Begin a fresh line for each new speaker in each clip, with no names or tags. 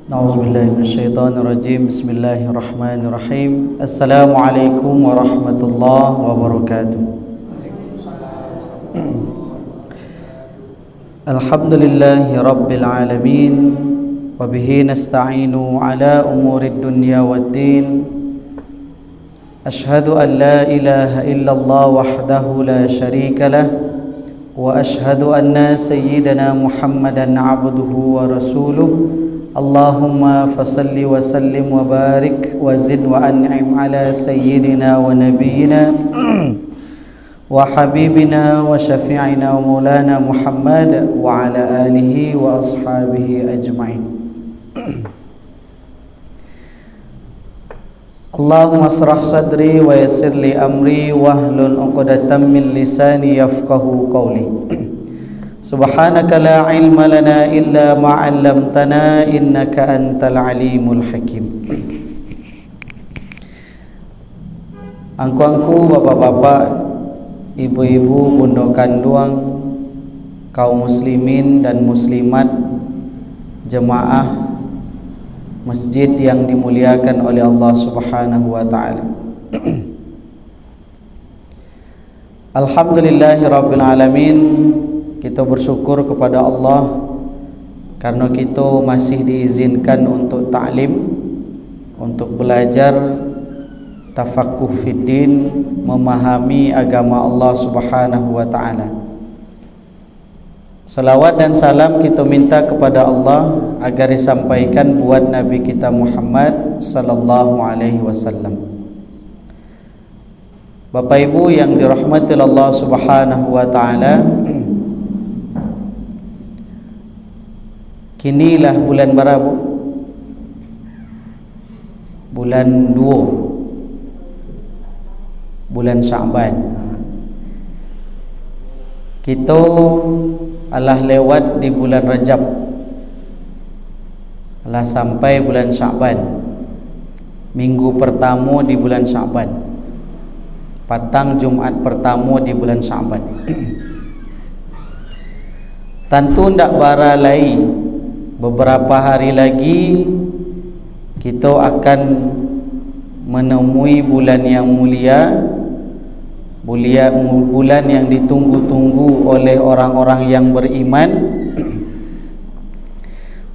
A'udzubillahi minasyaitonirrajim. Bismillahirrahmanirrahim. Assalamualaikum warahmatullahi wabarakatuh. Alhamdulillahi rabbil alamin, wa bihi nasta'inu ala umurid dunya waddin. Ashhadu an la ilaha illallah wahdahu la syarika lah, wa ashhadu anna sayyidana Muhammadan abduhu wa rasuluh. Allahumma fasalli wa sallim wa barik wa zid wa an'im ala sayyidina wa nabiyyina wa habibina wa syafi'ina wa maulana Muhammad wa ala alihi wa ashabihi ajma'in. Allahumma asrah sadri wa yassir li amri wahlul 'uqdatam min lisani yafqahu qawli. Subhanaka la ilma lana illa ma 'allamtana innaka antal alimul hakim. Angku-angku, bapak-bapak, ibu-ibu, bunda kandung, kaum muslimin dan muslimat, jemaah masjid yang dimuliakan oleh Allah Subhanahu wa taala. Alhamdulillahirabbil alamin. Kita bersyukur kepada Allah karena kita masih diizinkan untuk ta'lim, untuk belajar tafaqquh fiddin, memahami agama Allah Subhanahu wa taala. Salawat dan salam kita minta kepada Allah agar disampaikan buat Nabi kita Muhammad sallallahu alaihi wasallam. Bapak Ibu yang dirahmati Allah Subhanahu wa taala, kinilah bulan berapa? Bulan 2, bulan Sya'ban. Kita alah lewat di bulan Rajab, alah sampai bulan Sya'ban. Minggu pertama di bulan Sya'ban, patang Jumat pertama di bulan Sya'ban. Tentu ndak bara lai, beberapa hari lagi kita akan menemui bulan yang mulia, bulan yang ditunggu-tunggu oleh orang-orang yang beriman,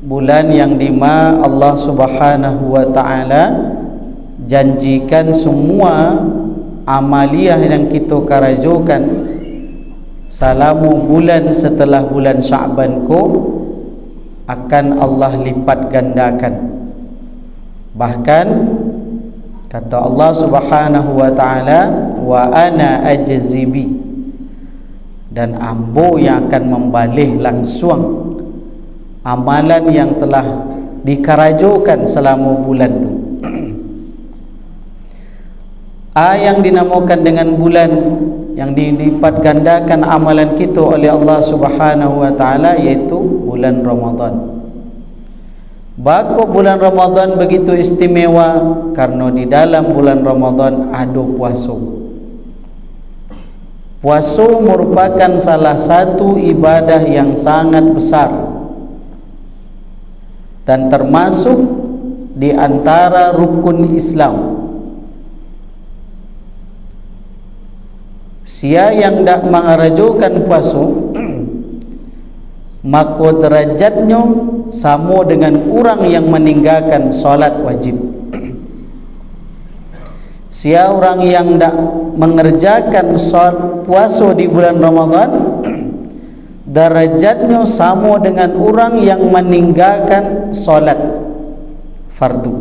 bulan yang dimana Allah Subhanahu wa taala janjikan semua amaliyah yang kita karajokan selama bulan setelah bulan Sya'ban ko akan Allah lipat gandakan. Bahkan kata Allah Subhanahu wa taala, wa ana ajzibi, dan ambo yang akan membalih langsung amalan yang telah dikarajokan selama bulan itu. Yang dinamakan dengan bulan yang dilipat gandakan amalan kita oleh Allah Subhanahu wa taala, yaitu bulan Ramadan. Bako bulan Ramadan begitu istimewa karena di dalam bulan Ramadan ada puasa. Puasa merupakan salah satu ibadah yang sangat besar dan termasuk di antara rukun Islam. Sia yang tak mengarajukan puasa, maka derajatnya sama dengan orang yang meninggalkan solat wajib. Sia orang yang tak mengerjakan solat puasa di bulan Ramadan, derajatnya sama dengan orang yang meninggalkan solat fardu.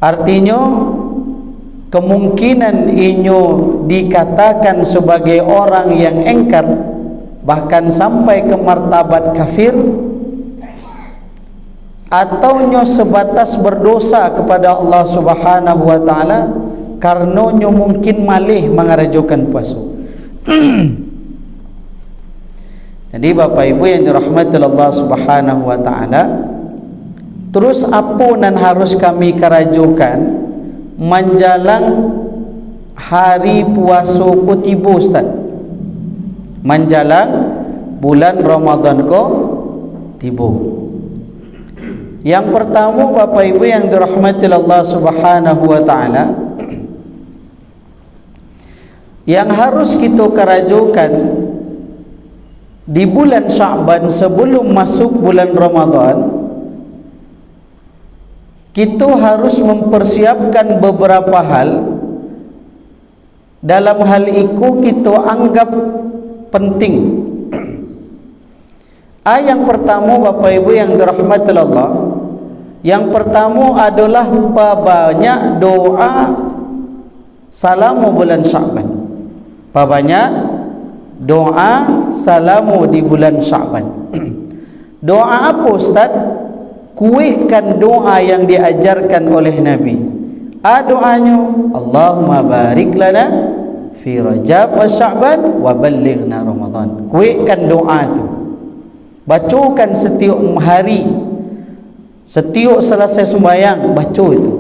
Artinya kemungkinan inyo dikatakan sebagai orang yang engkar, bahkan sampai ke martabat kafir, atau nyo sebatas berdosa kepada Allah Subhanahu wa taala karena nyo mungkin malih mengarajukan puasa. Jadi Bapak Ibu yang dirahmati Allah Subhanahu wa taala, terus apa nan harus kami karajukan menjelang hari puasa ku tiba, Ustaz? Menjelang bulan Ramadan ko tiba. Yang pertama, Bapak Ibu yang dirahmati Allah Subhanahu wa taala, yang harus kita kerajukan di bulan Sya'ban sebelum masuk bulan Ramadan, kita harus mempersiapkan beberapa hal. Dalam hal itu kita anggap penting. Yang pertama, Bapak Ibu yang dirahmati Allah, yang pertama adalah banyak doa salamu bulan Sya'ban. Banyak doa salamu di bulan Sya'ban. Doa apa Ustaz? Kuatkan doa yang diajarkan oleh Nabi. Doanya, Allahumma barik lana fi Rajab wa Sya'ban wa ballighna Ramadan. Kuatkan doa itu, bacakan setiap hari, setiap selesai sembahyang, baca itu.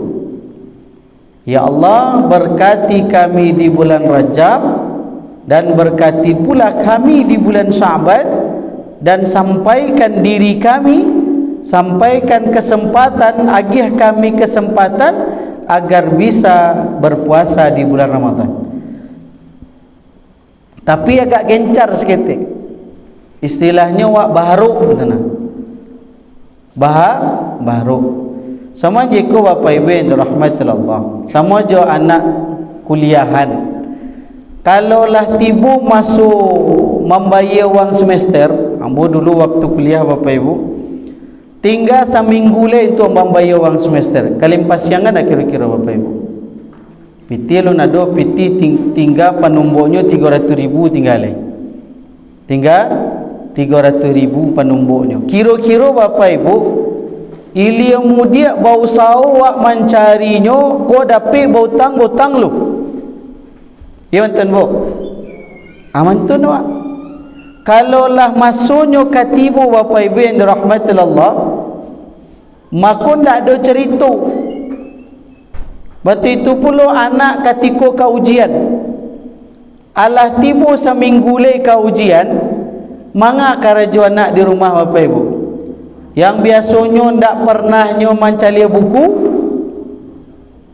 Ya Allah, berkati kami di bulan Rajab dan berkati pula kami di bulan Sya'ban, dan sampaikan diri kami, sampaikan kesempatan, agih kami kesempatan agar bisa berpuasa di bulan Ramadan. Tapi agak gencar seketik, istilahnya wak baharuk betul. Baharuk sama je ko Bapak Ibu yang dirahmati Allah, sama je anak kuliahan. Kalaulah tiba masuk membayar wang semester, ambo dulu waktu kuliah Bapak Ibu, tinggal seminggu le itu membayar wang semester. Kalimpas yang ada kira-kira Bapak Ibu. Piti lo nado piti tinggal penumbuknya 300.000 tinggal le. Tinggal 300.000 penumbuknya. Kira-kira Bapak Ibu, ilmu dia bau sawak mencarinya, kau dapat bau tang lu. Ya mantan bu, amantun wa. Kalaulah masuknya katibu Bapak Ibu yang dirahmati Allah, maka tidak ada cerita. Berarti itu pula anak ketika ke ujian, alah tiba seminggu le ke ujian, manga karaju anak di rumah Bapak Ibu, yang biasanya tidak pernah nyo mencari buku,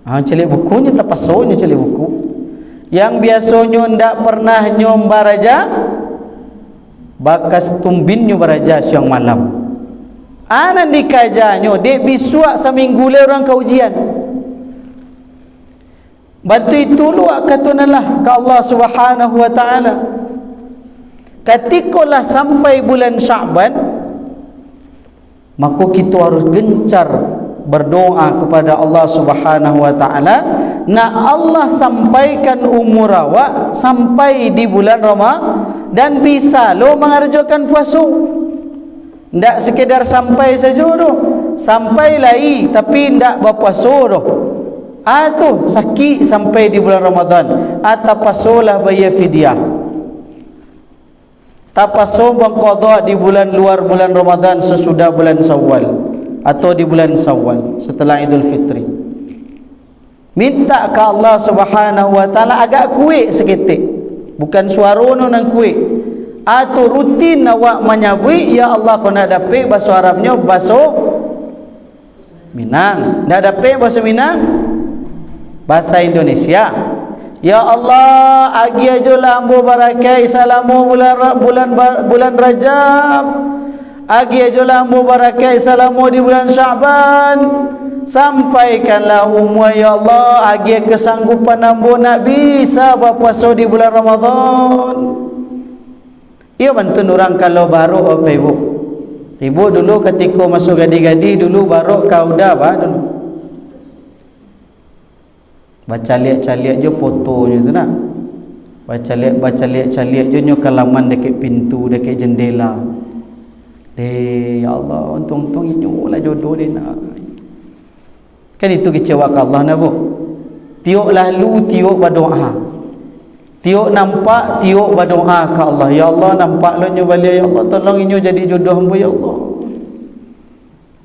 mencari bukunya terpaksa cari buku. Yang biasanya tidak pernah nyo baraja, bakas tumbinnya baraja siang malam. Anak dikajanyo dek bisuak seminggu le orang ke ujian. Batu itu lu katunalah ke Allah Subhanahu wa taala. Ketikalah sampai bulan Sya'ban, maka kita harus gencar berdoa kepada Allah Subhanahu wa taala, nak Allah sampaikan umur awak sampai di bulan Ramadan dan bisa lo mengerjakan puasa. Ndak sekedar sampai saja doh, sampai lai tapi ndak berpuasa doh. Tu sakit sampai di bulan Ramadan, tapasolah bayar fidyah, tapaso mengqadha di bulan luar bulan Ramadan sesudah bulan Syawal atau di bulan Syawal setelah Idul Fitri. Minta ke Allah Subhanahu wa taala agak kuat seketik, bukan suara nang kuat. Atau rutin awak menyabui, ya Allah kau nak dapat bahasa Arabnya bahasa Minang, nak dapat bahasa Minang bahasa Indonesia. Ya Allah, agi ajolah ambo barakai salamu bulan Rajab, agi ajolah ambo barakai salamu di bulan Sya'ban. Sampaikanlah umur ya Allah, agi kesanggupan ambo nak bisa berpuasa di bulan Ramadan. Ia bantu orang kalau baru apa ibu. Ibu dulu ketika masuk gadi-gadi dulu baru kau dah bah dulu. Baca lihat-lihat je fotonya tu nak. Baca lihat je nyo kalaman dekat pintu, dekat jendela. Ya Allah, untung-untung inyolah jodoh dia nak. Kan itu kecewa ke Allah nak bu. Tiok lalu tiok berdoa. Tiok nampak tiok berdoa ke Allah. Ya Allah, nampak lo nyo balik ya Allah, tolong inyo jadi jodoh hamba ya Allah.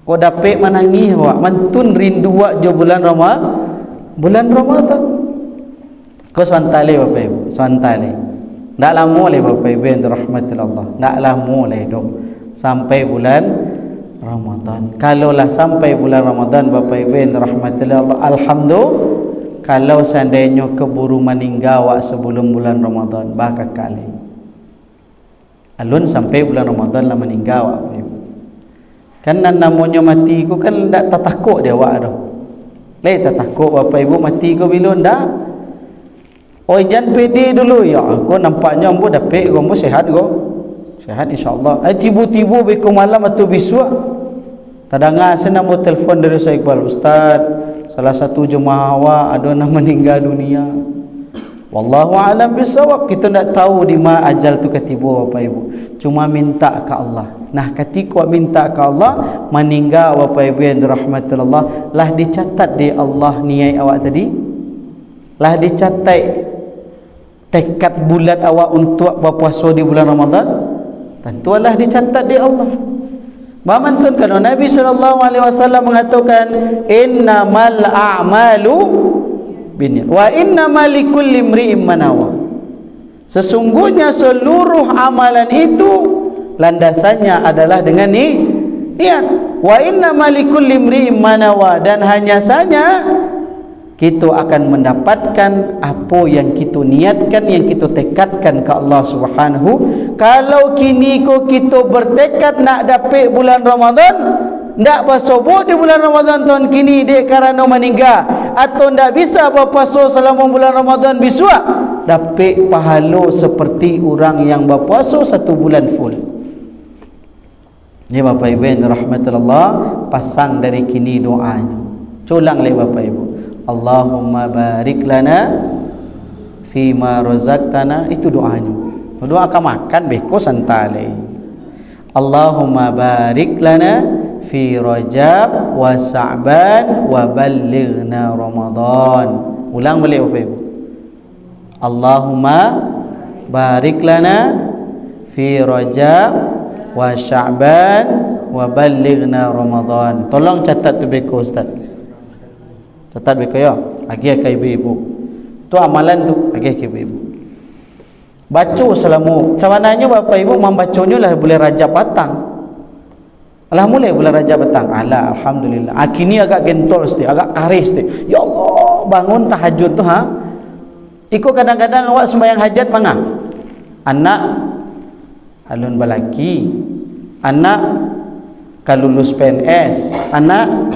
Kau dapat menangis wak, mantun rindu wak je bulan Ramadan. Bulan Ramadan kau swantale Bapak Ibu, swantale tak lama lagi Bapak Ibu yang dirahmati Allah, tak lama lagi dong sampai bulan Ramadan. Kalaulah sampai bulan Ramadan, Bapak Ibu yang dirahmati Allah, alhamdulillah. Kalau seandainya keburu meninggal sebelum bulan Ramadan, bakal kali alun sampai bulan Ramadan lah meninggal, Bapak Ibu. Kan namanya mati ku kan tak takut dia awak dah. Lai tak takut Bapak Ibu mati ku bila ndak. Oh jangan pede dulu ya. Aku nampaknya ambo dapat ambo sihat go. Sihat insya-Allah. Tiba-tiba beko malam atau besok tadanga saya nak telefon dari Ustaz Iqbal, Ustaz, salah satu jemaah awak ada nak meninggal dunia. Wallahu alam bisawab. Kita tak tahu di mana ajal tu ketiba, Bapak Ibu. Cuma minta ke Allah. Nah, ketika minta ke Allah meninggal, Bapak Ibu yang dirahmati Allah, lah dicatat di Allah niat awak tadi. Lah dicatat tekad bulat awak untuk berpuasa di bulan Ramadan. Tentulah dicatat di Allah. Bamantun kalau Nabi SAW mengatakan innamal a'malu binniyat wa innamal likulli imri'in ma nawa. Sesungguhnya seluruh amalan itu landasannya adalah dengan niat. Wa innamal likulli imri'in ma nawa, dan hanya saja kita akan mendapatkan apa yang kita niatkan, yang kita tekadkan ke Allah Subhanahu. Kalau kini kita bertekad nak dapat bulan Ramadan, ndak bersobo di bulan Ramadan tahun kini dia kerana meninggal, atau ndak bisa berpuasa selama bulan Ramadan besok, dapat pahala seperti orang yang berpuasa 1 bulan full. Ni Bapak Ibu yang dirahmati Allah, pasang dari kini doanya. Culang lagi Bapak Ibu. Allahumma barik lana fima razaqtana, itu doanya. Doa akan makan beko santale. Allahumma barik lana fi Rajab wa Sa'ban wa ballighna Ramadan. Ulang balik Bapak Ibu. Allahumma barik lana fi Rajab wa Sa'ban wa ballighna Ramadan. Tolong catat tu beko Ustaz. Catat beko ya. Agi ke ibu-ibu. Tu amalan tu agi ke ibu-ibu. Baca selama sebenarnya Bapak Ibu membacanya lah bulan Rajab petang. Alah mulai bulan Rajab petang. Alah alhamdulillah. Kini agak gentol sikit, agak karis sikit. Ya Allah, bangun tahajud tu ha. Iko kadang-kadang awak sembahyang hajat mangah. Anak alun balaki, anak kalau lulus PNS, anak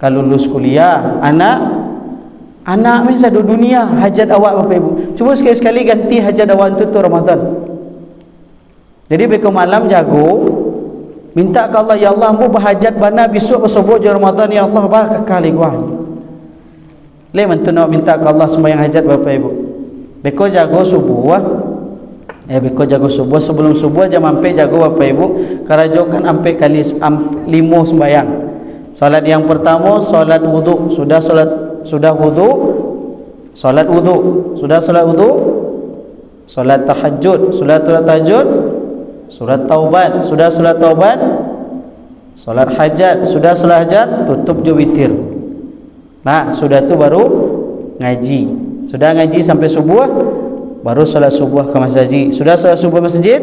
kalau lulus kuliah, anak min satu dunia hajat awak Bapak Ibu. Cuba sekali-sekali ganti hajat awak tu Ramadan. Jadi beko malam jago minta ke Allah, ya Allah ambo berhajat bana besok bersubuh je Ramadan, ya Allah bah kali gua. Le mentu nak minta ke Allah sembahyang hajat Bapak Ibu. Beko jago subuh beko jago subuh, sebelum subuh jam ampe jago Bapak Ibu. Karajokan ampe kali 5 sembahyang. Salat yang pertama salat wudu, sudah wudu, salat wudu, sudah salat wudu, salat tahajud, salat tahajud, surat taubat, sudah salat taubat, salat hajat, sudah salat hajat, tutup je witir. Nah, sudah tu baru ngaji. Sudah ngaji sampai subuh, baru salat subuh ke masjid. Sudah salat subuh masjid,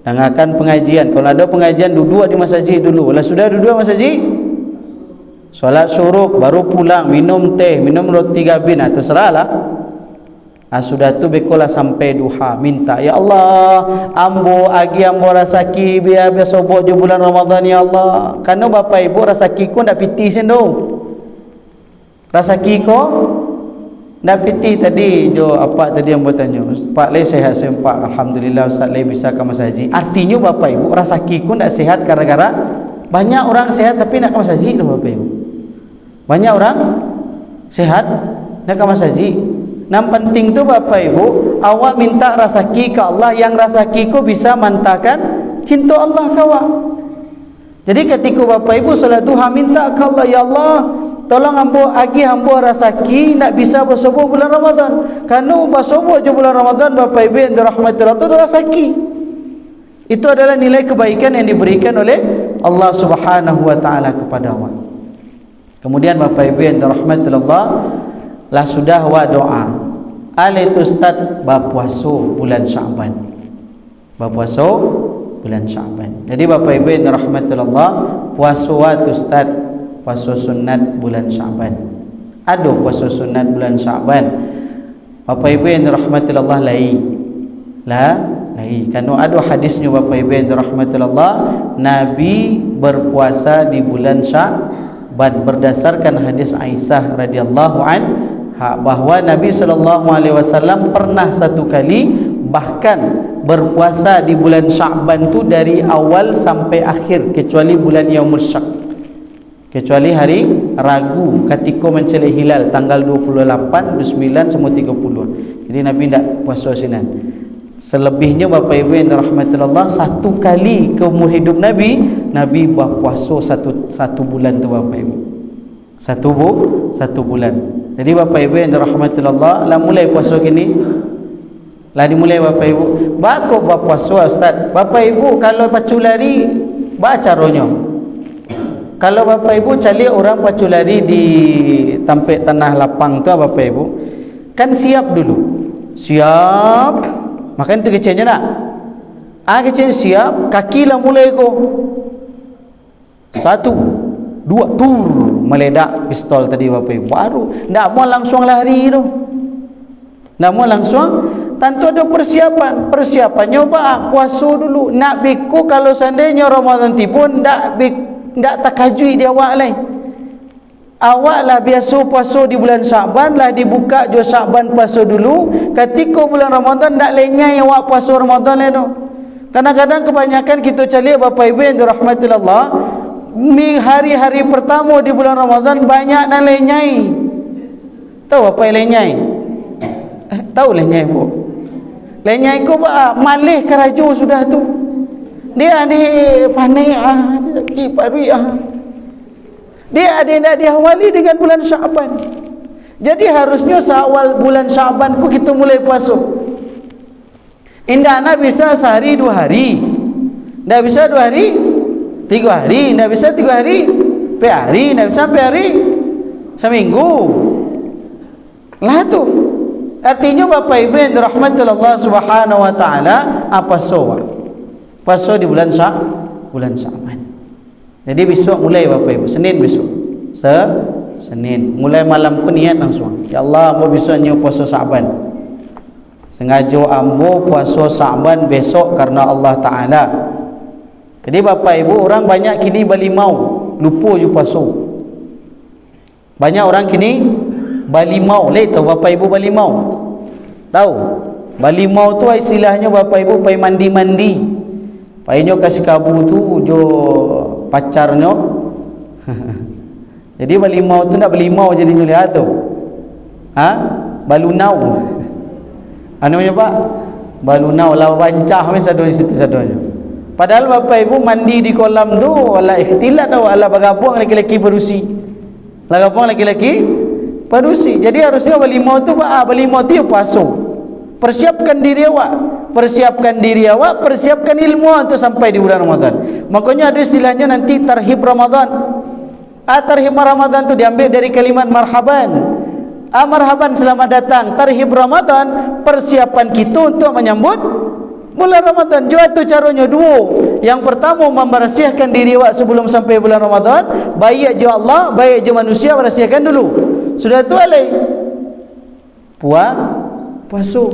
dengarkan pengajian. Kalau ada pengajian duduk di masjid dulu. Kalau sudah duduk masjid, solat syuruk, baru pulang, minum teh, minum roti gabin, terserahlah. Sudah tu bekolah sampai duha, minta ya Allah ambo agi ambo rasaki biar sobok je bulan Ramadan ya Allah. Karena Bapak Ibu rasaki ko ndak piti sendo. Rasaki ko ndak piti tadi jo apa tadi ambo tanya. Pak le sehat sempak, alhamdulillah Ustaz le bisa ke masjid. Artinya Bapak Ibu rasaki ko ndak sehat gara-gara banyak orang sehat tapi nak ke masjid loh Bapak Ibu. Banyak orang sehat nak ke masjid. Yang penting tu Bapak Ibu, awak minta rasaki ke Allah, yang rasaki ku bisa mantakan cinta Allah ke awak. Jadi ketika Bapak Ibu salat duha minta ke Allah, ya Allah tolong ambo agi ambo rasaki nak bisa bersubuh bulan Ramadan. Karena bersubuh je bulan Ramadan Bapak Ibu yang dirahmati Allah tu rasaki. Itu adalah nilai kebaikan yang diberikan oleh Allah Subhanahu wa taala kepada awak. Kemudian Bapak Ibu yang dirahmati Allah, lah sudah wa doa. Ale tu Ustaz berpuasa bulan Syaban. Berpuasa bulan Syaban. Jadi Bapak Ibu yang rahmatullah, puasa waktu Ustaz, puasa sunat bulan Syaban. Ada puasa sunat bulan Syaban. Bapak Ibu yang rahmatullah lain. Karena ada hadisnya Bapak Ibu yang rahmatullah, Nabi berpuasa di bulan Syaban berdasarkan hadis Aisyah radhiyallahu anha bahwa Nabi SAW pernah satu kali bahkan berpuasa di bulan Syaban tu dari awal sampai akhir, kecuali bulan Yaumul Syak, kecuali hari Ragu ketika mencelih hilal tanggal 28, 29 semua 30. Jadi Nabi tidak puasa sinan. Selebihnya Bapak Ibu yang rahmatullah, satu kali ke umur hidup Nabi berpuasa satu bulan tu Bapak Ibu. Satu bulan. Jadi Bapak Ibu yang rahmatullah, lah mulai puasa gini, lah dimulai Bapak Ibu. Bakok berpuasa Ustaz. Bapak Ibu kalau pacu lari, ba caranya. Kalau Bapak Ibu cari orang pacu lari di tampek tanah lapang tu Bapak Ibu, kan siap dulu. Siap. Makan tu kecilnya nak. Kecil siap, kaki lah mulai ko. 1, 2, tur meledak pistol tadi Bapak Ibu. Baru ndak mau langsung lari tu. Ndak mau langsung, tentu ada persiapan. Persiapannya apa? Puasa dulu. Nak biku kalau seandainya Ramadan tiba ndak takajui dia awak lain. Awak lah biasa puasa di bulan Syaban, lah dibuka jo Syaban puasa dulu. Ketika bulan Ramadan tak lenyai awak puasa Ramadan itu. Kadang-kadang kebanyakan kita cari Bapak Ibu yang dirahmatillah, hari-hari pertama di bulan Ramadan banyak dan lenyai. Tahu apa yang lenyai? Tahu lenyai bu? Lenyai ko ba malih kerajo sudah tu. Dia ni pandai kiparui Dia ada diawali dengan bulan Syaban. Jadi harusnya seawal bulan Syaban ku kita mulai puasa. Indah nak bisa sehari 2 hari. Ndak bisa 2 hari, 3 hari, ndak bisa 3 hari, 4 hari, ndak bisa 4 hari, seminggu. Lah tu. Artinya Bapak Ibu yang dirahmati Allah Subhanahu wa taala, apa sowa? Puasa di bulan Syaban. Jadi besok mulai Bapak Ibu, Senin besok. Senin. Mulai malam ku niat langsung. Ya Allah, ambo besoknya puasa Syaban. Sengaja ambo puasa Syaban besok karena Allah Taala. Jadi Bapak Ibu, orang banyak kini balimau, lupa je puasa. Banyak orang kini balimau. Tahu Bapak Ibu balimau? Tahu? Balimau tu istilahnya Bapak Ibu pai mandi-mandi. Painyo kasih kabu tu jo pacarnya. Jadi balimau tu nak balimau jadi lihat tu. Balunau. Namanya Pak? Balunau lah bancah mesti ada di situ sadonya. Padahal Bapak Ibu mandi di kolam tu ala ikhtilat atau ala bagabung laki-laki berusi. Bagabung laki-laki berusi. Jadi harusnya balimau tu balimau tu puasa. Persiapkan diri awak, persiapkan ilmu untuk sampai di bulan Ramadan. Makanya ada istilahnya nanti tarhib Ramadan. Tarhib Ramadan tu diambil dari kalimat marhaban. Marhaban, selamat datang. Tarhib Ramadan, persiapan kita untuk menyambut bulan Ramadan. Juga tu caranya 2. Yang pertama membersihkan diri awak sebelum sampai bulan Ramadan. Baik je Allah, baik je manusia, bersihkan dulu. Sudah tu alai puasa.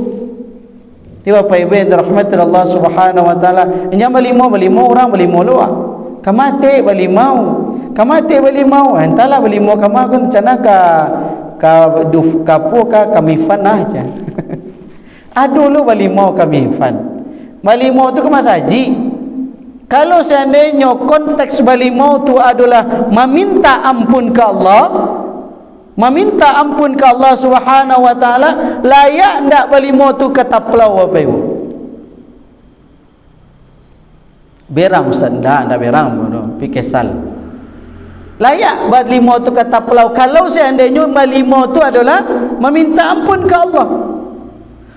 Di Bapak Ibu yang dirahmati Allah Subhanahu wa taala, nya balimau orang balimau luak. Kamate balimau. Entahlah balimau kama kun cana ka duf kapo ka kamifan aja. Aduh lu balimau kamifan. Balimau tu ke masaji. Kalau seandainya konteks balimau tu adalah meminta ampun ke Allah, meminta ampun ke Allah Subhanahu wa taala, layak ndak balimau tu ketaplau Bapak Ibu? Beram Ustaz, ndak beram bodoh, pikesal. Layak balimau tu ketaplau kalau seandainya balimau tu adalah meminta ampun ke Allah.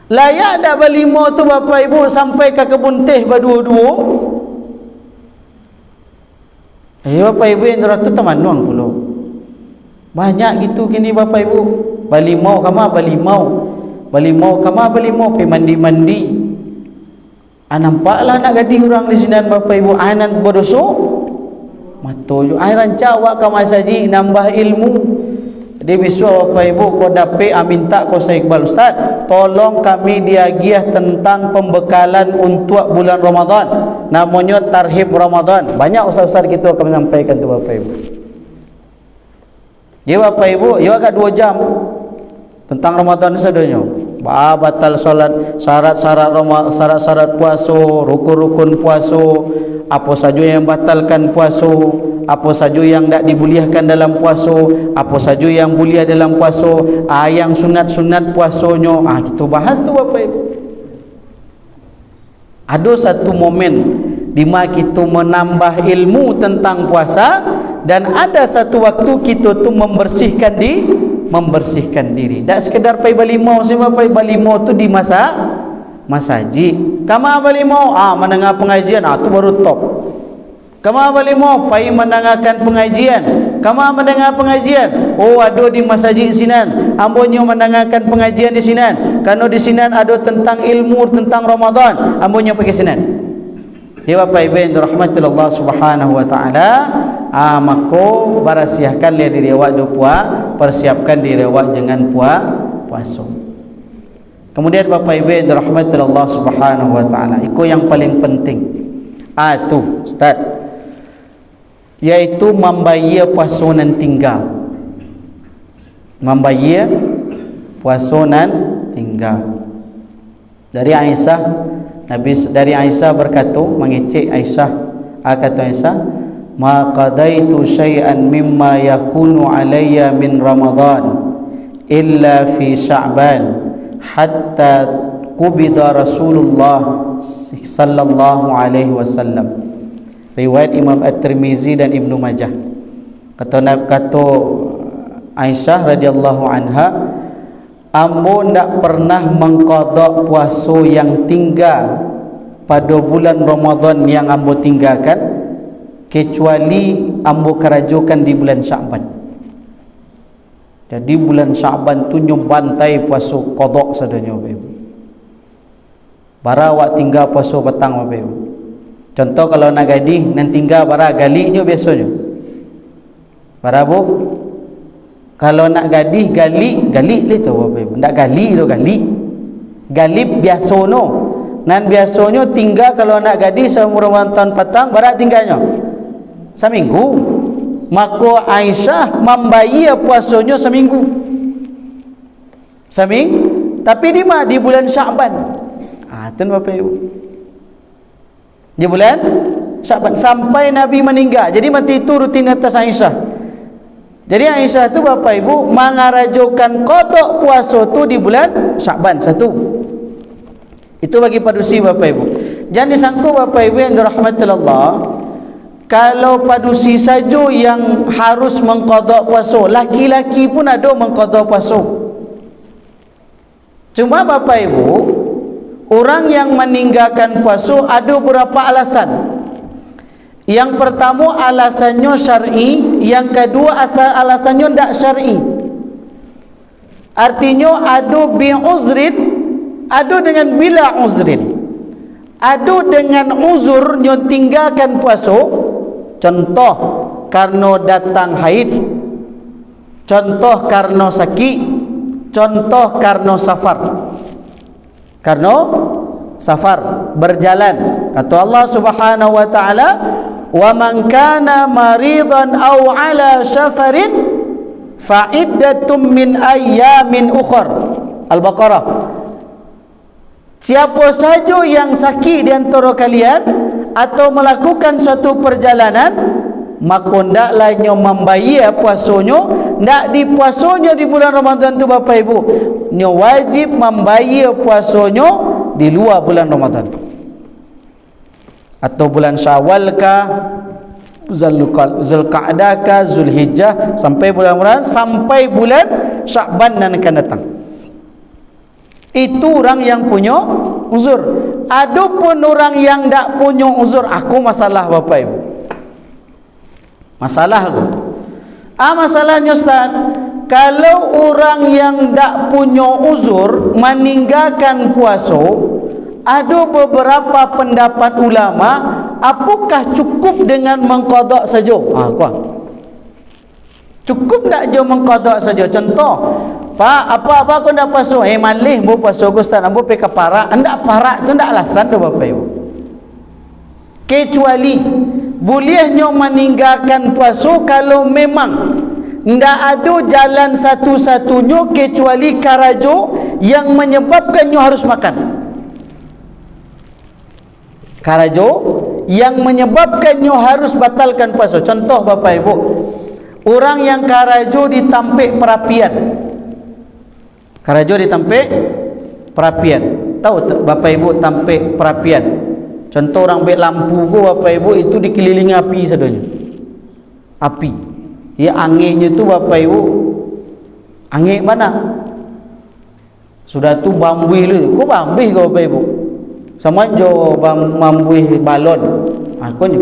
Layak ndak balimau tu Bapak Ibu sampai ke kebun teh berdua-dua? Bapak Ibu yang tu temanuang pula. Banyak gitu gini Bapak Ibu. Balimau kama balimau. Balimau kama balimau pergi mandi-mandi. Nampaklah nak gaduh orang di sini Bapak Ibu, anan berdosa matojo airan cawa ka masaji nambah ilmu. Dia bisu Bapak Ibu ko dapat minta ko sa Iqbal, Ustaz tolong kami diagiah tentang pembekalan untuk bulan Ramadan, namanya tarhib Ramadan. Banyak ustaz-ustaz kita akan menyampaikan tu Bapak Ibu. Ya Bapak Ibu, ya agak 2 jam tentang Ramadan sadonya. Batal solat, syarat-syarat puasa, rukun-rukun puasa, apa saja yang batalkan puasa, apa saja yang tak dibolehkan dalam puasa, apa saja yang boleh dalam puasa, yang sunat-sunat puasanya. Kita bahas tu Bapak Ibu. Ada satu momen di mana kita menambah ilmu tentang puasa, dan ada satu waktu kita tu membersihkan diri. Tak sekedar pai balimau, sebab pai balimau tu di masjid. Kama balimau mendengar pengajian, tu baru top. Kama balimau pai mendengarkan pengajian. Kama mendengar pengajian, ada di masjid sinan. Ambonyo mendengarkan pengajian di sinan. Karena di sinan ada tentang ilmu tentang Ramadan. Ambonyo pergi sinan. Ya Bapak Ibu yang dirahmati Allah Subhanahu wa taala, mako barasiahkan dia diri awak do persiapkan diri awak jangan puasa. Kemudian Bapak Ibu yang dirahmati Allah Subhanahu wa taala, itu yang paling penting. Tu Ustaz, yaitu membayar puasa nan tinggal. Membayar puasa nan tinggal. Dari Aisyah berkata, mengecek Aisyah, kata Aisyah, ma qadaitu syai'an mimma yakunu alayya min Ramadan illa fi Sya'ban hatta qubida Rasulullah sallallahu alaihi wasallam. Riwayat Imam At-Tirmizi dan Ibnu Majah. Kata Aisyah radhiyallahu anha, ambo ndak pernah mengqada puasa yang tinggal pada bulan Ramadan yang ambo tinggalkan, kecuali ambo kerajukan di bulan Sya'ban. Jadi bulan Sya'ban tu nyobantai puasa qada sadanya Bapak Ibu. Bara awak tinggal puasa petang Bapak Ibu. Contoh kalau nak gadih nan tinggal bara galiknya biasanya. Bara bu, kalau nak gadih galik le tu Bapak Ibu. Ndak gali tu galip biasa no. Nan biasanya tinggal kalau nak gadih seumur Ramadan petang bara tinggalnya seminggu. Maka Aisyah membayar puasanya seminggu. Tapi di bulan Sya'ban. Tun Bapak Ibu. Di bulan Sya'ban sampai Nabi meninggal. Jadi mati itu rutin atas Aisyah. Jadi Aisyah tu Bapak Ibu mengarajukan qada puasa tu di bulan Sya'ban 1. Itu bagi padusi Bapak Ibu. Jangan disangka Bapak Ibu yang dirahmati Allah, kalau padusi saja yang harus mengqada puasa, laki-laki pun ada mengqada puasa. Cuma Bapak Ibu, orang yang meninggalkan puasa ada beberapa alasan. Yang pertama alasannya syar'i, yang kedua alasannya tidak syar'i. Artinya ada bi uzrin, ada dengan bila uzrin. Ada dengan uzur yang tinggalkan puasa. Contoh karena datang haid, contoh karena sakit, contoh karena safar. Karena safar berjalan. Kata Allah Subhanahu wa taala, "Wa man kana maridan aw ala safarin fa iddatum min ayyamin ukhra." Al-Baqarah. Siapa saja yang sakit di antara kalian atau melakukan suatu perjalanan, maka hendaklah membayar puasanya. Ndak di puasanya di bulan Ramadan tu Bapak Ibu, nyo wajib membayar puasanya di luar bulan Ramadan, atau bulan Syawal kah, Zulqa'dah kah, Zulhijjah, sampai bulan Ramadan, sampai bulan Sya'ban yang akan datang. Itu orang yang punya uzur. Adapun orang yang tak punya uzur, aku masalah Bapak Ibu. Masalah aku. Masalahnya Ustaz, kalau orang yang tak punya uzur meninggalkan puasa, ada beberapa pendapat ulama, apakah cukup dengan mengqada saja? Cukup tak je mengqada saja? Contoh, Pak, apa kau nak puasa? Malih bu puasa Ustaz, ambo pe kafarat. Hendak parat tu ndak alasan tu Bapak Ibu. Kecuali bolehnya meninggalkan puasa kalau memang ndak ada jalan satu-satunya kecuali karajo yang menyebabkannya harus makan. Karajo yang menyebabkannya harus batalkan puasa. Contoh Bapak Ibu, orang yang karajo ditampik perapian. Karajo ditampik perapian. Tahu Bapak Ibu tampik perapian? Contoh orang ambil lampu ku Bapak Ibu, itu dikelilingi api sadanya. Api. Ya, anginnya tu Bapak Ibu, angin mana? Sudah tu bambuih lu. Kau bambuih kau Bapak Ibu. Sama jo bambuih balon. Akunya.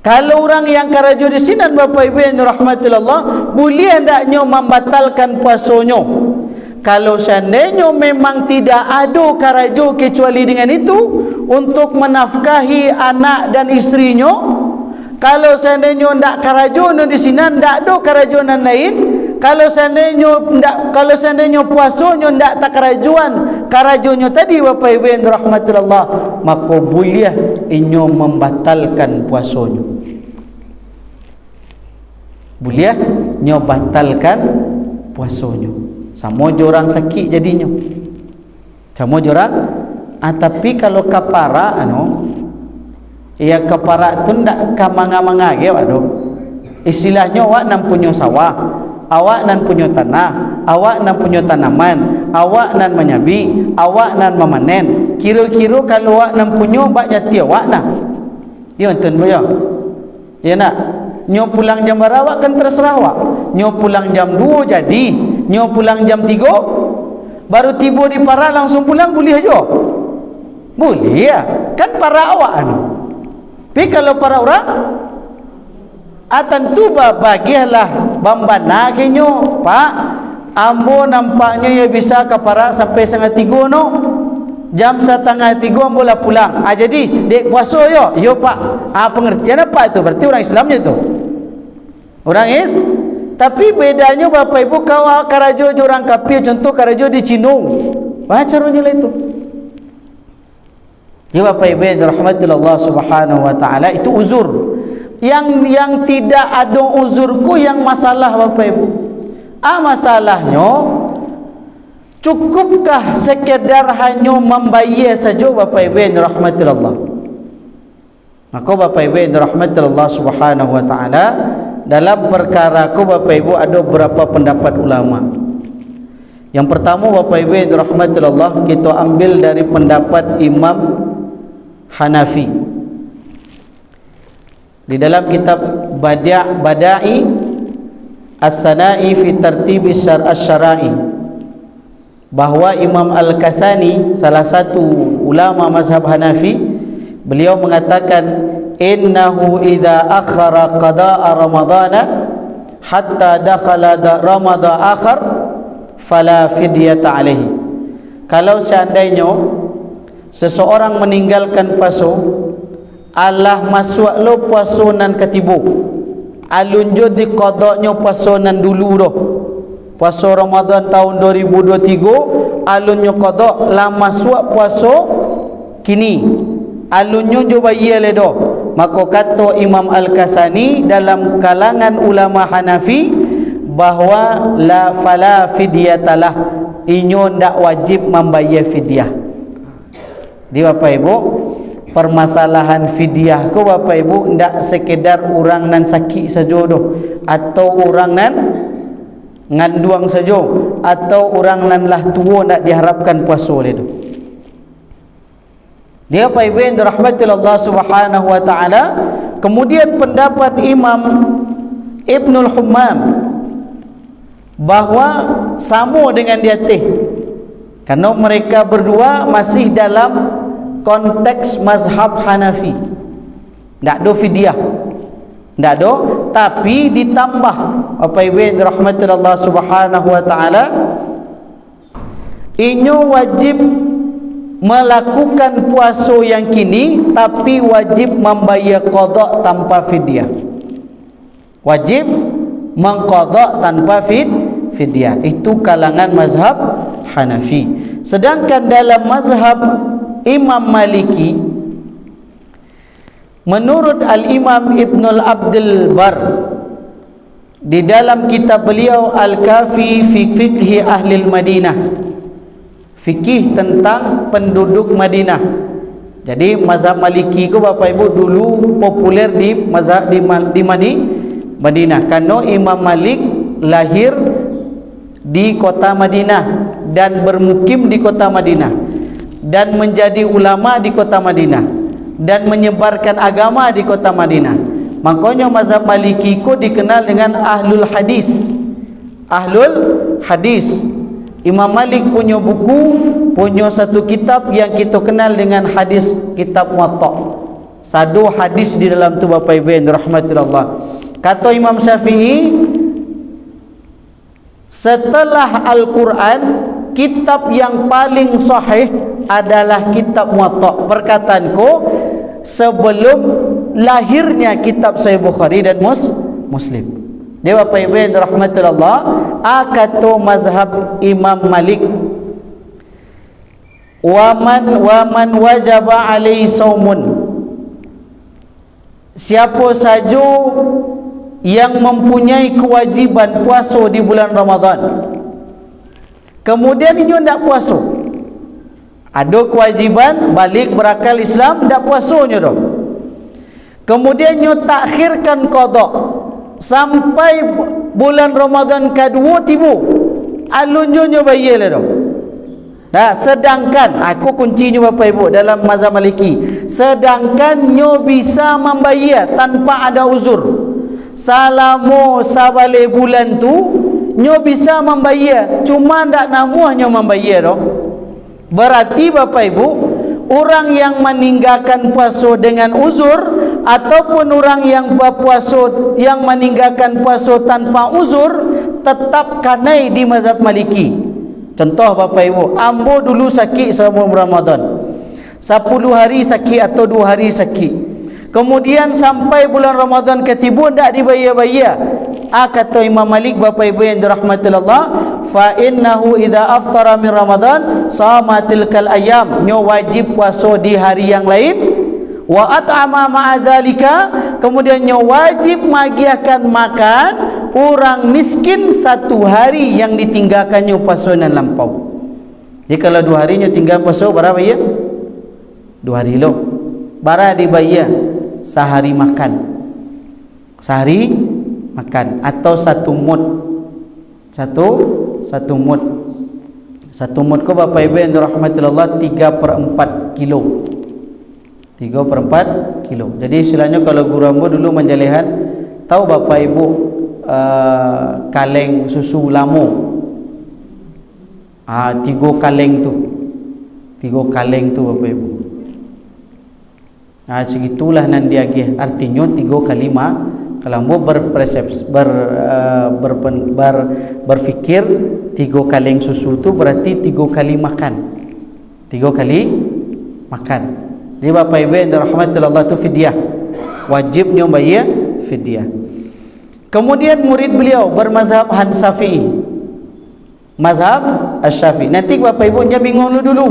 Kalau orang yang karajo di sini Bapak Ibu yang rahmatullah, boleh hendaknya membatalkan puasanya. Kalau seandainya memang tidak ada karajo kecuali dengan itu untuk menafkahi anak dan istrinya. Kalau seandainya ndak karajo di sini, ndak ada karajonan lain. Kalau seandainya puasanya ndak tak karajonya tadi Bapak Ibu yang rahmatullah, maka boleh inyo membatalkan puasanya. Boleh nyo batalkan puasanya. Sama orang sakit jadinya. Sama orang. Tapi kalau kapara ya kapara tu ndak kamanga-manga ge waduh. Istilahnya awak nan punya sawah, awak nan punya tanah, awak nan punya tanaman, awak nan menyabi, awak nan memanen. Kira-kira kalau awak nan punya bak jati awak nah. Ya enten boya. Ya nak. Nyo pulang jam berapa awak kan terserah awak. Nyo pulang jam 2 jadi, nyo pulang jam 3 baru tiba di para langsung pulang boleh aja. Boleh ya. Kan para awak Tapi kalau para orang tentu bagilah bambana kenyo, Pak. Ambo nampaknya ya bisa ke para sampai 2:30 no. Jam 2:30 ambo lah pulang. Jadi dek puasa yo. Yo Pak. Pengertian apa itu? Berarti orang Islamnya itu. Orang tapi bedanya Bapak Ibu, kalau karajo orang kafir, contoh karajo di Cinung. Caranya lah itu. Ya Bapak Ibu yang rahmatullah subhanahu wa ta'ala, itu uzur. Yang tidak ada uzurku yang masalah Bapak Ibu. Masalahnya cukupkah sekedar hanya membayar saja Bapak Ibu yang rahmatullah. Maka Bapak Ibu yang rahmatullah subhanahu wa ta'ala, dalam perkara ku Bapak Ibu ada beberapa pendapat ulama. Yang pertama Bapak Ibu yang rahmatullah, kita ambil dari pendapat Imam Hanafi. Di dalam kitab Bada'i As-Sana'i fi Tartibi Asy-Syara'i, bahwa Imam Al-Kasani, salah satu ulama mazhab Hanafi, beliau mengatakan innahu idza akhara qada'a ramadhana hatta dakhala ramadhan akhar fala fidyata alaihi. Kalau seandainya seseorang meninggalkan puasa, Allah masuk lo puasa nan ketibu, alun jo di qadanya puasa nan dulu doh, puasa Ramadan tahun 2023 alunnya qada la masuk puasa kini alunnya jo bayar le doh. Maka kata Imam Al-Kasani dalam kalangan ulama Hanafi bahawa la fala fidyatalah, inyo ndak wajib membayar fidyah. Di Bapak Ibu, permasalahan fidyah ko Bapak Ibu ndak sekedar orang nan sakit saja doh, atau orang nan nganduang saja, atau orang nan lah tua ndak diharapkan puasa le doh. Dia Bapak Ibu yang dirahmatillah subhanahu wa ta'ala. Kemudian pendapat Imam Ibnul Hummam bahawa sama dengan di atas, karena mereka berdua masih dalam konteks mazhab Hanafi. Tak ada fidyah, tak ada, tapi ditambah Bapak Ibu yang dirahmatillah subhanahu wa ta'ala, inyo wajib melakukan puasa yang kini tapi wajib membayar qada tanpa fidyah. Wajib mengqada tanpa fidyah. Itu kalangan mazhab Hanafi. Sedangkan dalam mazhab Imam Maliki, menurut Al-Imam Ibnul Abdul Bar di dalam kitab beliau Al-Kafi fi Fiqhi Ahlil Madinah, fikih tentang penduduk Madinah. Jadi mazhab Maliki ku Bapak Ibu dulu populer di mazhab di Madinah, karena Imam Malik lahir di kota Madinah dan bermukim di kota Madinah dan menjadi ulama di kota Madinah dan menyebarkan agama di kota Madinah. Makanya mazhab Maliki ku dikenal dengan Ahlul Hadis. Ahlul Hadis. Imam Malik punya buku, punya satu kitab yang kita kenal dengan hadis, kitab Muwatta. Satu hadis di dalam tu Bapak Ibu yang dirahmati Allah. Kata Imam Syafi'i, setelah Al-Quran, kitab yang paling sahih adalah kitab Muwatta. Perkataanku, sebelum lahirnya kitab Sahih Bukhari dan Muslim. Dia Bapak Ibu yang dirahmati Allah, kata mazhab Imam Malik, waman wajaba alaihi saumun, siapa saja yang mempunyai kewajiban puasa di bulan Ramadan, kemudian dia tidak puasa, ada kewajiban balik berakal Islam, tidak puasanya dah, kemudian dia takhirkan qada sampai bulan Ramadan kedua tiba, alunnya bayar dah. Nah, sedangkan aku kuncinya Bapak Ibu dalam mazhab Maliki, sedangkan nyo bisa membayar tanpa ada uzur. Selama sabale bulan tu nyo bisa membayar, cuma ndak namuhnya membayar dah. Berarti Bapak Ibu, orang yang meninggalkan puasa dengan uzur ataupun orang yang berpuasa yang meninggalkan puasa tanpa uzur tetap kanai di mazhab Maliki. Contoh Bapak Ibu, ambo dulu sakit selama Ramadan, 10 hari sakit atau 2 hari sakit, kemudian sampai bulan Ramadan ketiba tidak dibayar-bayar. Kata Imam Malik Bapak Ibu yang dirahmati Allah, fa innahu idza aftara min Ramadan sama tilkal ayam, nyo wajib puasa di hari yang lain, wa at'ama ma'adzalika, kemudian nyo wajib magiakan makan orang miskin 1 hari yang ditinggalkannya puasa nan lampau. Jadi kalau 2 hari nyo tinggal puasa berapa ya? 2 hari lo. Bara dibayar sehari makan. Sehari makan atau 1 mud. Satu mud. 1 mud ko Bapak Ibu yang dirahmati Allah 3/4 kilo. 3/4 kilo. Jadi istilahnya kalau guru ambo dulu menjalehan, tahu Bapak Ibu kaleng susu lamo, 3 kaleng tu, 3 kaleng tu Bapak Ibu. Segitulah nan dia artinya 3 kali kalau ambo berfikir 3 kaleng susu tu berarti 3 kali makan, 3 kali makan. Jadi Bapak Ibu yang dirahmati Allah tu fidyah, wajibnya bayar fidyah. Kemudian murid beliau bermazhab Hanafi, mazhab Asy-Syafi'i. Nanti Bapak Ibu jangan bingung dulu,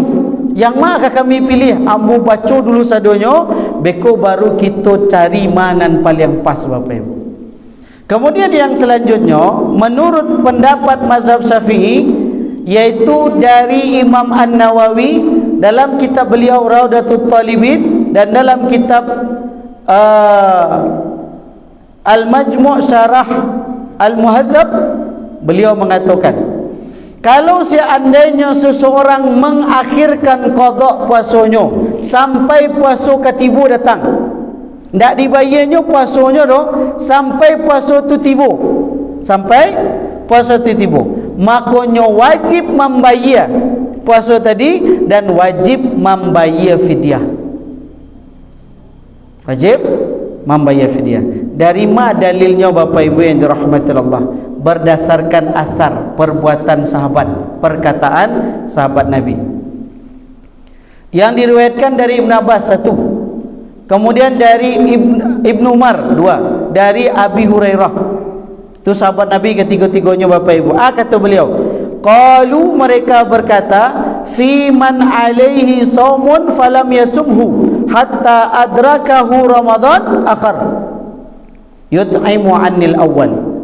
yang mana kami pilih, ambo baca dulu sadonyo, beko baru kita cari mana paling pas Bapak Ibu. Kemudian yang selanjutnya, menurut pendapat mazhab Syafi'i, yaitu dari Imam An-Nawawi dalam kitab beliau Raudatul Talibin dan dalam kitab Al-Majmu' Syarah Al-Muhadzab, beliau mengatakan, kalau seandainya seseorang mengakhirkan qada puasanya sampai puasa ketiba datang, ndak dibayarnya puasanya doh sampai puasa tu tiba, sampai puasa tu tiba, makanya wajib membayar puasa tadi dan wajib membayar fidyah. Wajib membayar fidyah. Dari mana dalilnya Bapak Ibu yang dirahmati Allah? Berdasarkan asar perbuatan sahabat, perkataan sahabat Nabi. Yang diriwayatkan dari Ibn Abbas 1, kemudian dari Ibn Umar 2, dari Abi Hurairah. Itu sahabat Nabi ketiga-tiganya Bapak Ibu. Kata beliau, qalu, mereka berkata, fi man alaihi saumun falam yasumhu hatta adrakahu Ramadan akhar yut'imu anil awal.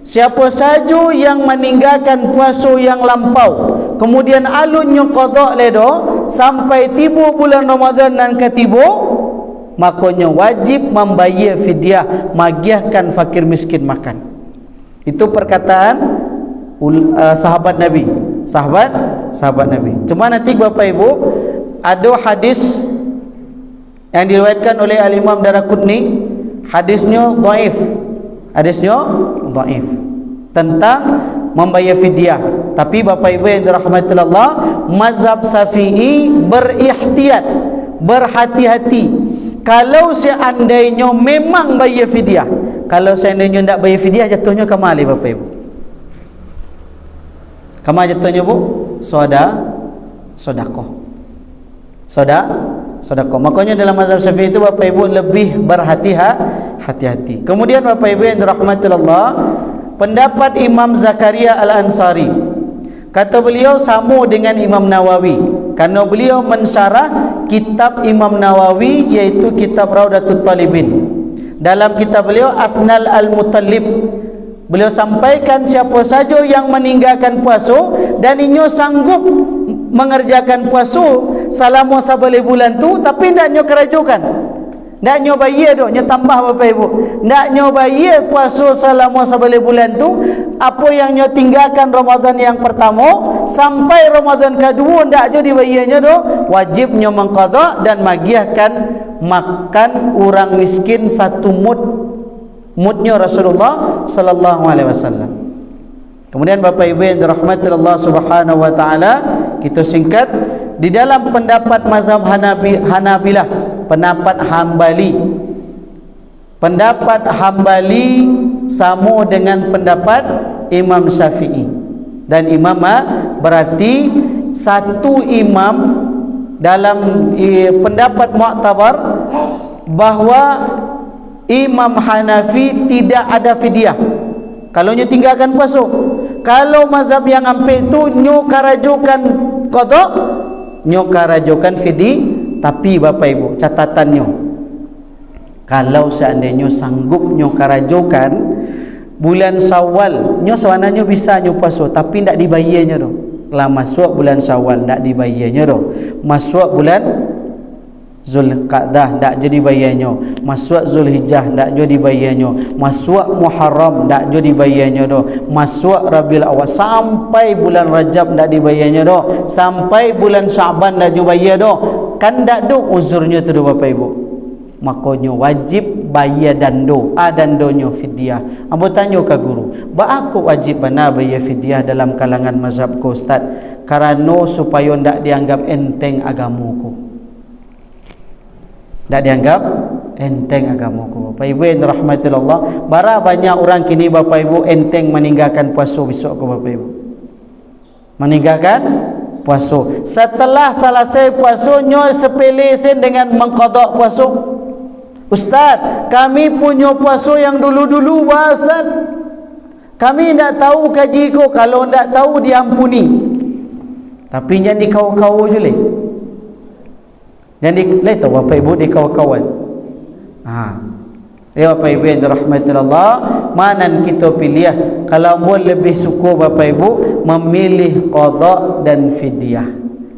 Siapa saja yang meninggalkan puasa yang lampau kemudian alunnya qada ledo sampai tiba bulan Ramadan dan ketiba, makanya wajib membayar fidyah, magiahkan fakir miskin makan. Itu perkataan sahabat Nabi, sahabat Nabi. Cuma nanti Bapak Ibu, ada hadis yang diriwayatkan oleh Al-Imam Daraqutni, hadisnya dhaif tentang membayar fidyah. Tapi Bapak Ibu yang dirahmati Allah, mazhab Syafi'i berihtiyat, berhati-hati. Kalau seandainya memang bayar fidyah, kalau seandainya tidak bayar fidyah, jatuhnya ke mana Bapak Ibu? Kama jatuhnya Bu? Sedekah. Makanya dalam mazhab Syafi'i itu Bapak Ibu lebih berhati-hati. Kemudian Bapak Ibu yang dirahmati Allah, pendapat Imam Zakaria Al-Ansari, kata beliau sama dengan Imam Nawawi, karena beliau mensyarah kitab Imam Nawawi, iaitu kitab Raudatul Talibin. Dalam kitab beliau Asnal Al-Mutallib, beliau sampaikan siapa saja yang meninggalkan puasa dan inyo sanggup mengerjakan puasa selama 11 bulan tu, tapi tidak nyo kerajukan, tidak nyo bayar dok, nyo tambah Bapak Ibu, tidak nyo bayar puasa selama 11 bulan tu, apa yang nyo tinggalkan Ramadan yang pertama sampai Ramadan kedua tidak jadi bayarnya dok, wajib nyo mengqada dan magiahkan makan orang miskin 1 mudnya Rasulullah sallallahu alaihi wasallam. Kemudian Bapak Ibu yang dirahmati Allah Subhanahu wa taala, kita singkat, di dalam pendapat mazhab Hanabilah, pendapat Hambali sama dengan pendapat Imam Syafi'i dan Imam berarti satu imam dalam pendapat mu'tabar bahwa Imam Hanafi tidak ada fidyah kalau nyo tinggalkan puasa. Kalau mazhab yang ambil itu nyo karajukan qada, nyo karajukan fidyi. Tapi Bapak Ibu, catatannya, kalau seandainya sanggup nyo karajukan bulan Syawal, nyo sebenarnya bisa nyo puasa tapi tidak dibayarnya doh. Lah masuk bulan Syawal tidak dibayarnya doh. Masuk bulan Zulqa'dah tak jadi bayarnya, masuk Zulhijjah tak jadi bayarnya, masuk Muharram tak jadi bayarnya doh, masuk Rabiul Awal sampai bulan Rajab tak dibayarnya doh, sampai bulan Syaban tak dibayar doh, kan tak do uzurnya tu doh Bapak Ibu. Makanya wajib bayar dandonya fidyah. Ambo tanya ke guru, ba aku wajib bana bayar fidyah dalam kalangan mazhabku Ustaz, karena supaya ndak dianggap enteng agamaku. Tak dianggap enteng agamaku. Bapak Ibu yang dirahmati Allah, bara banyak orang kini Bapak Ibu enteng meninggalkan puasa besok ke Bapak Ibu. Meninggalkan puasa. Setelah selesai puasanya sepele sen dengan mengqada puasa. Ustaz, kami punya puasa yang dulu-dulu Ustaz. Kami tidak tahu kaji ko, kalau tidak tahu diampuni. Tapi jangan dikau-kau je leh. Jadi tahu Bapak Ibu di kawan-kawan. Ya Bapak Ibu yang dirahmati Allah, mana kita pilih? Kalau mau lebih suka Bapak Ibu memilih qada dan fidyah.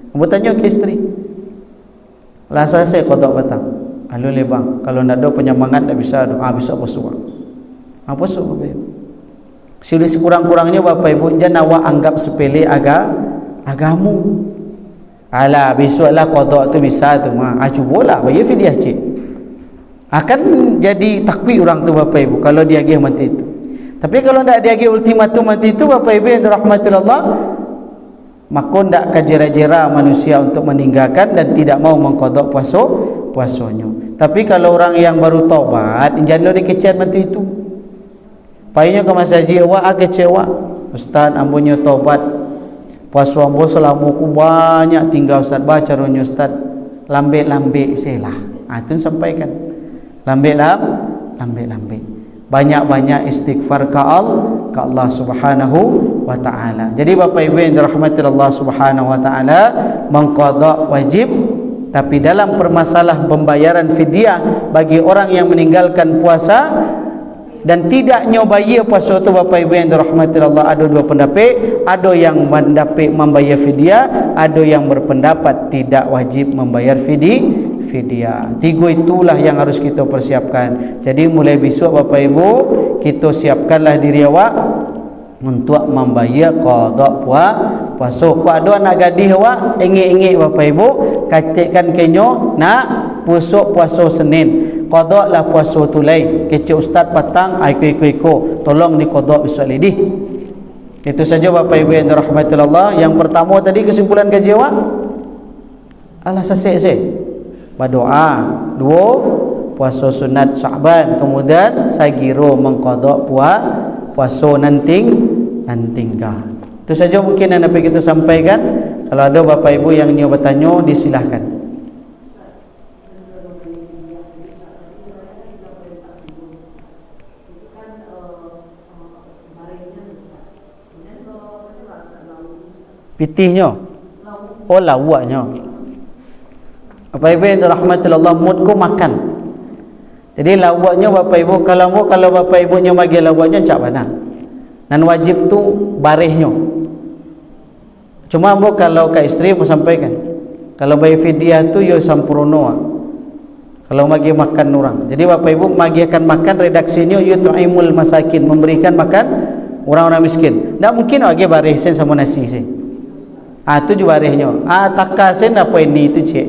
Kamu tanya ke isteri. Lah saya qada petang. Alu le bang, kalau ndak ada penyemangat tak bisa doa besok puasa. Apa puasa Bapak Ibu? Sili sekurang-kurangnya Bapak Ibu jangan awak anggap sepele agamu. Alah besoklah qada tu bisa tu cubalah bayar fidyah cik. Akan jadi takwi orang tu Bapak Ibu kalau dia agih mati itu. Tapi kalau ndak dia agih ultimatum mati itu Bapak Ibu yang dirahmati Allah, maka ndak kajera-jera manusia untuk meninggalkan dan tidak mau mengqada puasanya. Tapi kalau orang yang baru taubat, jangan dikecet mati itu. Payahnya ke masjid awak kecewa. Ustaz, ampunnya taubat. Puasa ambo selama ku banyak tinggal Ustaz, baca caranya Ustaz. lambik-lambik silah. Itu sampaikan. Lambik-lambik. Banyak-banyak istighfar ke Allah Subhanahu wa taala. Jadi Bapak Ibu yang dirahmati Allah Subhanahu wa taala, mengqada wajib, tapi dalam permasalahan pembayaran fidyah bagi orang yang meninggalkan puasa dan tidak nyobai puasa itu, Bapak Ibu yang dirahmati Allah, ada dua pendapat. Ada yang mendapat membayar fidyah, ada yang berpendapat tidak wajib membayar fidyah. Tiga itulah yang harus kita persiapkan. Jadi mulai besok Bapak Ibu, kita siapkanlah diri awak untuk membayar qada puasa. Kau ada anak gadis awak ingin Bapak Ibu, katakan kenyo nak puasa Senin, qada lah puasa tulai. Kecik ustaz patang iko tolong diqada besok lidi. Itu saja Bapak Ibu yang dirahmati Allah. Yang pertama tadi kesimpulan kaji awak alah sesek berdoa. Dua, puasa sunat Syaban. Kemudian sagiro mengqada puasa nanting. Itu saja mungkin yang dapat kita sampaikan. Kalau ada Bapak Ibu yang ingin bertanya, disilahkan. Pitihnya, oh lawaknya. Bapak Ibu yang dirahmati Allah, mutku makan. Jadi lawaknya Bapak Ibu, kalau Bapak Ibu nya bagi lawaknya cak mana. Dan wajib tu barihnya. Cuma bu kalau ke istri mau sampaikan, kalau bayi fidyah tu yo sampurno. Kalau bagi makan orang. Jadi Bapak Ibu bagikan makan, redaksinya yutu'imul masakin, memberikan makan orang-orang miskin. Tak mungkin bagi barih sen sama nasi sen. Tu juga barihnya. Takasen apa ini tu cik.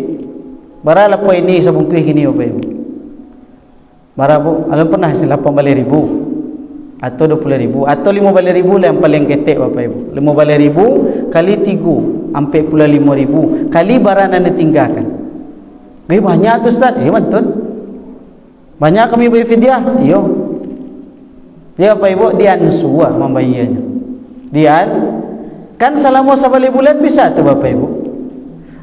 Bara apa ini sebungkus gini Bapak Ibu. Bara bu, alam pernah hasil 18,000 atau 20,000 atau 15,000 lah yang paling ketek Bapak Ibu. 15,000 kali 3 sampai 45,000 kali barang anda tinggalkan. Banyak tu Ustaz. Betul. Banyak kami bayar fidyah. Iya. Dia Bapak Ibu diansuah membayarnya. Kan selama 9 bulan bisa tu Bapak Ibu.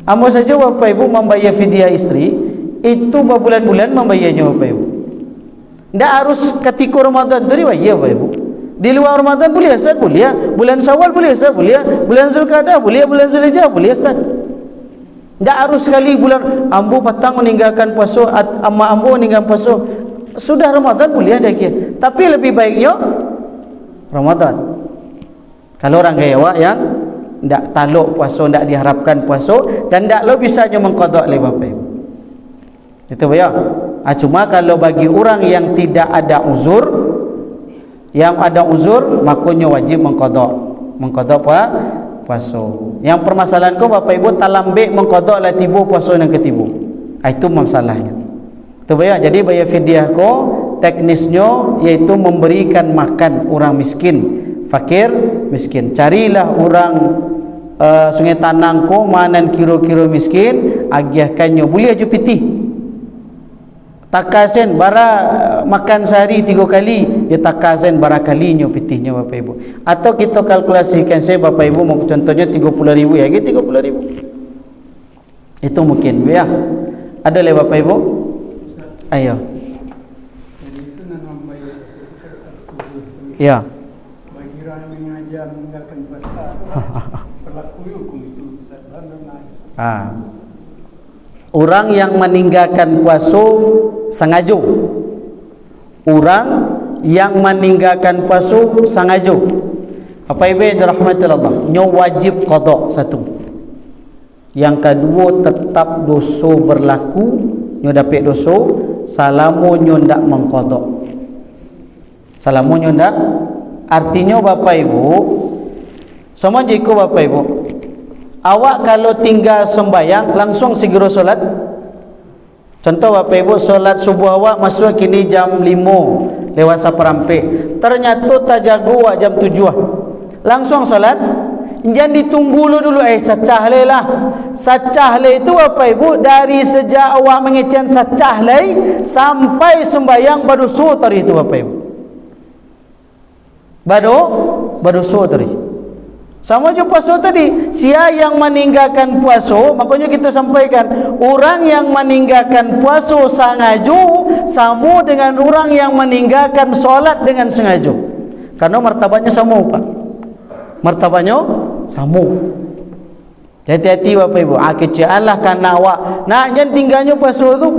Amo saja Bapak Ibu membayar fidyah istri itu berbulan-bulan membayarnya Bapak Ibu. Tidak harus ketika Ramadan tu riwayat Bapak Ibu. Di luar Ramadan boleh Ustaz, boleh. Bulan Syawal boleh Ustaz, boleh. Bulan Zulqa'dah boleh, bulan Zulhijjah boleh Ustaz. Tidak harus sekali bulan ambu patang meninggalkan puasa, amma ambu meninggalkan puasa. Sudah Ramadan boleh ada ke. Tapi lebih baiknya Ramadan. Kalau orang gaya awak yang tidak taluk puasa, tidak diharapkan puasa dan tidak lo bisa hanya mengqada oleh Bapak Ibu. Itu ya. Cuma kalau bagi orang yang tidak ada uzur, yang ada uzur, makanya wajib mengqada puasa. Yang permasalahan kau Bapak Ibu talambik mengqada lah tiba puasa yang ketiba. Itu masalahnya. Itu ya. Jadi bayar fidyah kau teknisnya iaitu memberikan makan orang miskin, fakir miskin. Carilah orang Sungai Tanang ko manan kiro-kiro miskin, agiahkannya boleh aja pitih. Takasen bara makan sehari 3 kali, ya takasen bara kalinya pitihnya Bapak Ibu. Atau kita kalkulasikan saya Bapak Ibu mau contohnya 30,000 ya, 30,000. Itu mungkin ya. Ada le Bapak Ibu? Ayo. Ya.
Bagi orang yang mengajar meninggalkan puasa, berlaku hukum itu.
Orang yang meninggalkan puasa sengaja. Orang yang meninggalkan puasa sengaja. Apa Ibu yang dirahmati Allah? Nyo wajib qada satu. Yang kedua tetap dosa berlaku, nyo dapat dosa selama nyo ndak mengqada. Selama nyo ndak, artinya Bapak Ibu, sama jika Bapak Ibu, awak kalau tinggal sembahyang langsung segera solat. Contoh Bapak Ibu, solat subuh awak masuk kini jam 5 lewat seperempat, ternyata tak jaga awak jam 7 langsung solat. Jangan ditunggu dulu sacah le lah. Sacah le itu Bapak Ibu dari sejak awak mengecen sacah le sampai sembahyang berdosa tadi itu Bapak Ibu. Berdosa tadi. Sama je puasa tadi. Sia yang meninggalkan puasa, makanya kita sampaikan, orang yang meninggalkan puasa sengaja sama dengan orang yang meninggalkan solat dengan sengaja. Karena martabatnya sama, Pak. Martabatnya sama. Hati-hati Bapak Ibu. Kecaalah karena awak nak jangan tinggalnya puasa tu.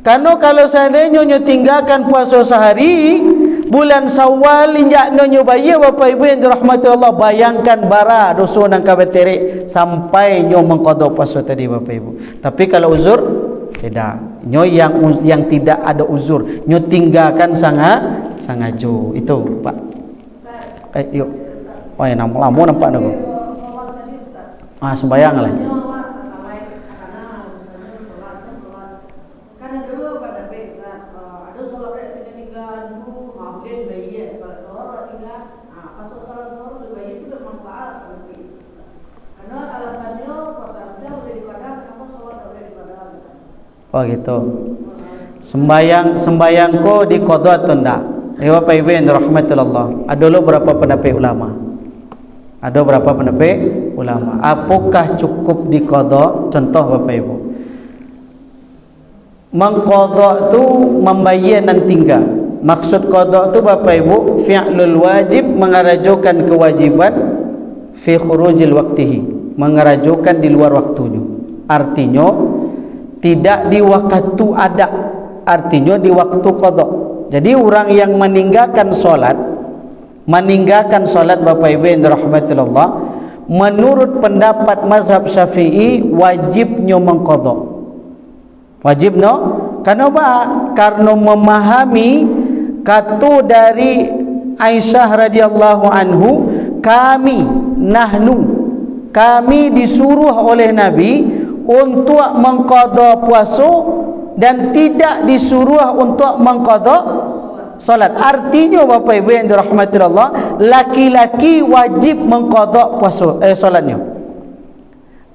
Karena kalau seandainya nyo tinggalkan puasa sehari, bulan Syawal injak nyo bayar Bapak Ibu yang dirahmati Allah, bayangkan bara dosa nang kabetere sampai nyo mengqada puasa tadi Bapak Ibu. Tapi kalau uzur tidak. Nyo yang tidak ada uzur, nyo tinggalkan sengaja. Itu Pak. Yuk. Oh ya lama nampak nago. Sembayang lah. Oh gitu. Sembayang ko di qada atau enggak? Bapak Ibu yang dirahmati Allah. Ada lo berapa pendapat ulama? Ada berapa pendapat ulama? Apakah cukup di qada? Contoh Bapak Ibu. Mengqada tu membayar dan tinggal. Maksud qada tu Bapak Ibu fi'lul wajib, mengerajukan kewajiban fi khurujil waqtihi, mengerajukan di luar waktunya. Artinya tidak di waktu ada, artinya di waktu qada. Jadi orang yang meninggalkan solat Bapak Ibu yang dirahmati Allah, menurut pendapat mazhab Syafi'i wajibnya mengqada. Wajibnya kenapa? Karena memahami kata dari Aisyah radhiyallahu anhu, kami disuruh oleh Nabi untuk mengqada puasa dan tidak disuruh untuk mengqada salat. Artinya Bapak Ibu yang dirahmati Allah, laki-laki wajib mengqada puasa salatnya.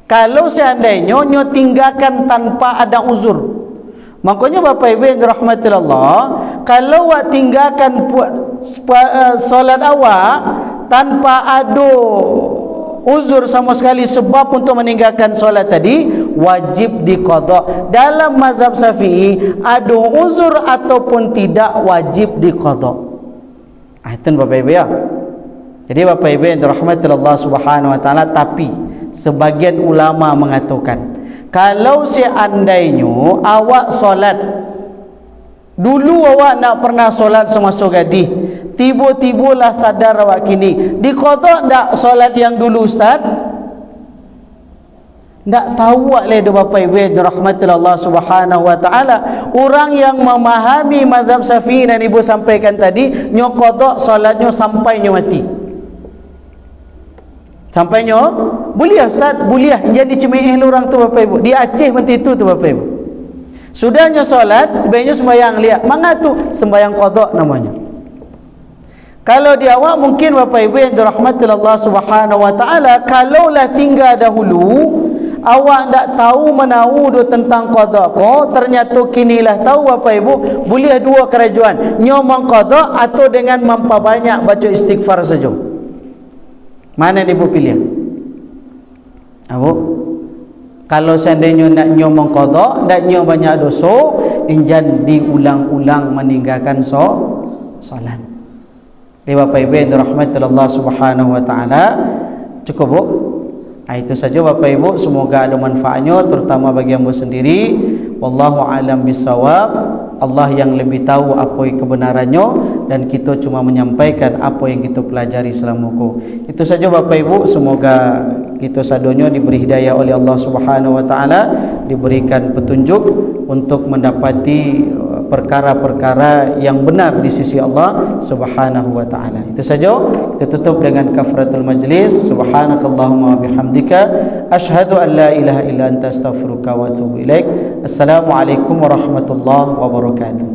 Kalau seandainya nyo tinggalkan tanpa ada uzur. Makanya Bapak Ibu yang dirahmati Allah, kalau awak tinggalkan salat awak tanpa ada uzur sama sekali sebab untuk meninggalkan solat tadi, wajib diqada. Dalam mazhab Syafi'i ada uzur ataupun tidak, wajib diqada. Itu Bapak Ibu ya. Jadi Bapak Ibu yang dirahmati Allah Subhanahu wa taala, tapi sebagian ulama mengatakan kalau seandainya awak solat dulu, awak nak pernah solat semasa gadis, tiba-tibalah sadar awak kini, diqada tak solat yang dulu Ustaz? Tak tahu awak le Bapak Ibu dirahmati Allah Subhanahu wa taala. Orang yang memahami mazhab Syafi'i dan Ibu sampaikan tadi, nyo qada solatnya sampai nyo mati. Sampai nyo boleh Ustaz, boleh jadi cemeh orang tu Bapak Ibu. Di Aceh mati itu tu Bapak Ibu. Sudahnya solat, baiknya sembahyang lihat. Mana tu sembahyang qada namanya. Kalau di awak mungkin Bapak Ibu yang dirahmati Allah Subhanahu wa taala, kalaulah tinggal dahulu awak tak tahu menahu tentang qada ko, ternyata kinilah tahu Bapak Ibu, boleh dua kerajuan, nyo mengqada atau dengan memperbanyak baca istighfar saja. Mana Ibu pilih? Abu, kalau seandainya nak nyo mengqada, nak nyo banyak dosa, injan diulang-ulang meninggalkan solat. Bapak Ibu yang dirahmati Allah Subhanahu wa taala, cukup Bu? Itu saja Bapak Ibu, semoga ada manfaatnya terutama bagi hamba sendiri. Wallahu alam bisawab. Allah yang lebih tahu apa yang kebenarannya, dan kita cuma menyampaikan apa yang kita pelajari selama itu saja Bapak Ibu. Semoga kita sadonya diberi hidayah oleh Allah Subhanahu wa taala, diberikan petunjuk untuk mendapati perkara-perkara yang benar di sisi Allah Subhanahu wa taala. Itu saja. Kita tutup dengan kafaratul majlis. Subhanakallahumma wa bihamdika asyhadu an la ilaha illa anta astaghfiruka wa atubu ilaik. Assalamualaikum warahmatullahi wabarakatuh.